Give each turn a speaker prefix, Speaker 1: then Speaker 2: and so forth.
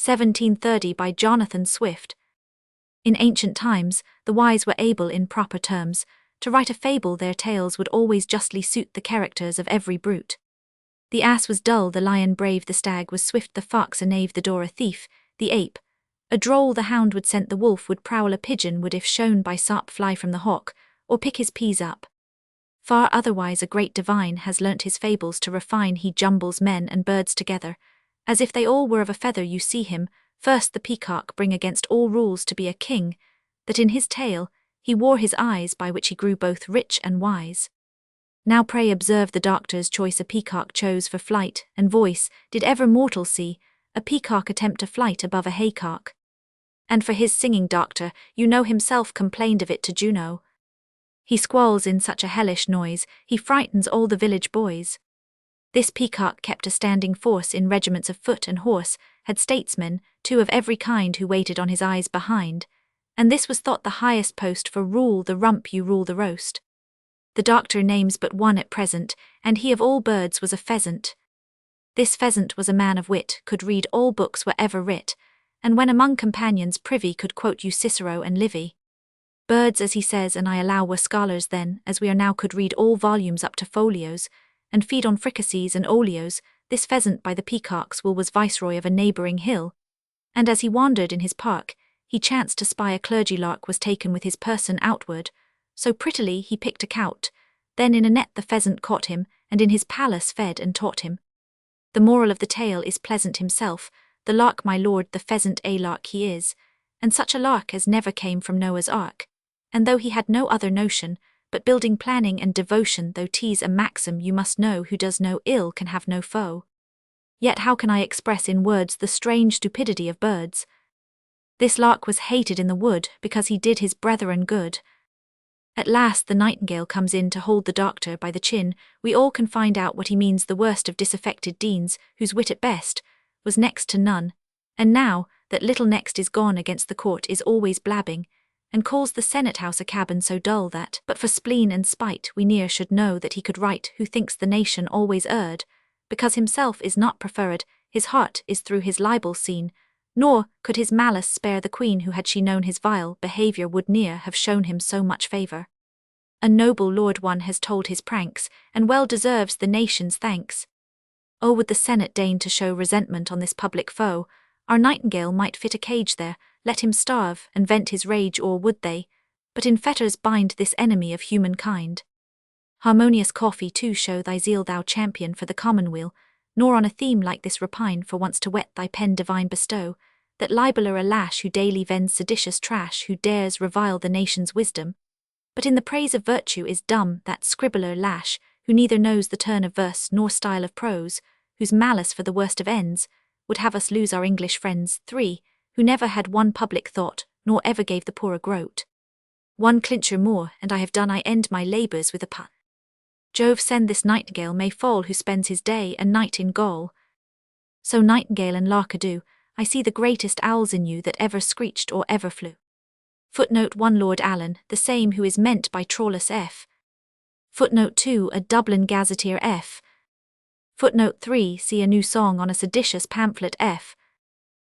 Speaker 1: 1730 by Jonathan Swift. In ancient times, the wise were able in proper terms to write a fable. Their tales would always justly suit the characters of every brute. The ass was dull, the lion brave, the stag was swift, the fox a knave, the door a thief, the ape a droll, the hound would scent, the wolf would prowl, a pigeon would if shown by sop fly from the hawk, or pick his peas up. Far otherwise a great divine has learnt his fables to refine. He jumbles men and birds together, as if they all were of a feather. You see him, first the peacock, bring against all rules to be a king, that in his tail he wore his eyes, by which he grew both rich and wise. Now pray observe the doctor's choice. A peacock chose for flight and voice. Did ever mortal see a peacock attempt a flight above a haycock? And for his singing, doctor, you know, himself complained of it to Juno. He squalls in such a hellish noise, he frightens all the village boys. This peacock kept a standing force in regiments of foot and horse, had statesmen, too, of every kind, who waited on his eyes behind, and this was thought the highest post, for rule the rump, you rule the roast. The doctor names but one at present, and he of all birds was a pheasant. This pheasant was a man of wit, could read all books were ever writ, and when among companions privy could quote you Cicero and Livy. Birds, as he says, and I allow, were scholars then, as we are now, could read all volumes up to folios, and feed on fricassees and oleos. This pheasant by the peacock's will was viceroy of a neighbouring hill, and as he wandered in his park, he chanced to spy a clergy lark was taken with his person outward, so prettily he picked a cout, then in a net the pheasant caught him, and in his palace fed and taught him. The moral of the tale is pleasant himself, the lark my lord, the pheasant a lark he is, and such a lark as never came from Noah's ark, and though he had no other notion, but building, planning, and devotion, though 'tis a maxim you must know, who does no ill can have no foe. Yet how can I express in words the strange stupidity of birds? This lark was hated in the wood, because he did his brethren good. At last the nightingale comes in to hold the doctor by the chin. We all can find out what he means, the worst of disaffected deans, whose wit at best was next to none, and now that little next is gone against the court is always blabbing, and calls the Senate House a cabin so dull that, but for spleen and spite, we near should know that he could write, who thinks the nation always erred, because himself is not preferred, his heart is through his libel seen, nor could his malice spare the queen, who had she known his vile behaviour would ne'er have shown him so much favour. A noble lord one has told his pranks, and well deserves the nation's thanks. Oh, would the Senate deign to show resentment on this public foe, our nightingale might fit a cage there, let him starve and vent his rage, or would they but in fetters bind this enemy of humankind? Harmonious coffee too, show thy zeal, thou champion for the commonweal, nor on a theme like this repine, for once to wet thy pen divine bestow, that libeller a lash who daily vends seditious trash, who dares revile the nation's wisdom, but in the praise of virtue is dumb, that scribbler lash, who neither knows the turn of verse nor style of prose, whose malice for the worst of ends would have us lose our English friends. 3. Who never had one public thought, nor ever gave the poor a groat. One clincher more, and I have done, I end my labours with a pun. Jove send this nightingale may fall, who spends his day and night in Gaul. So nightingale and lark ado, I see the greatest owls in you that ever screeched or ever flew. Footnote 1 Lord Allen, the same who is meant by Trawless F. Footnote 2 A Dublin Gazetteer F. Footnote 3 See a new song on a seditious pamphlet F.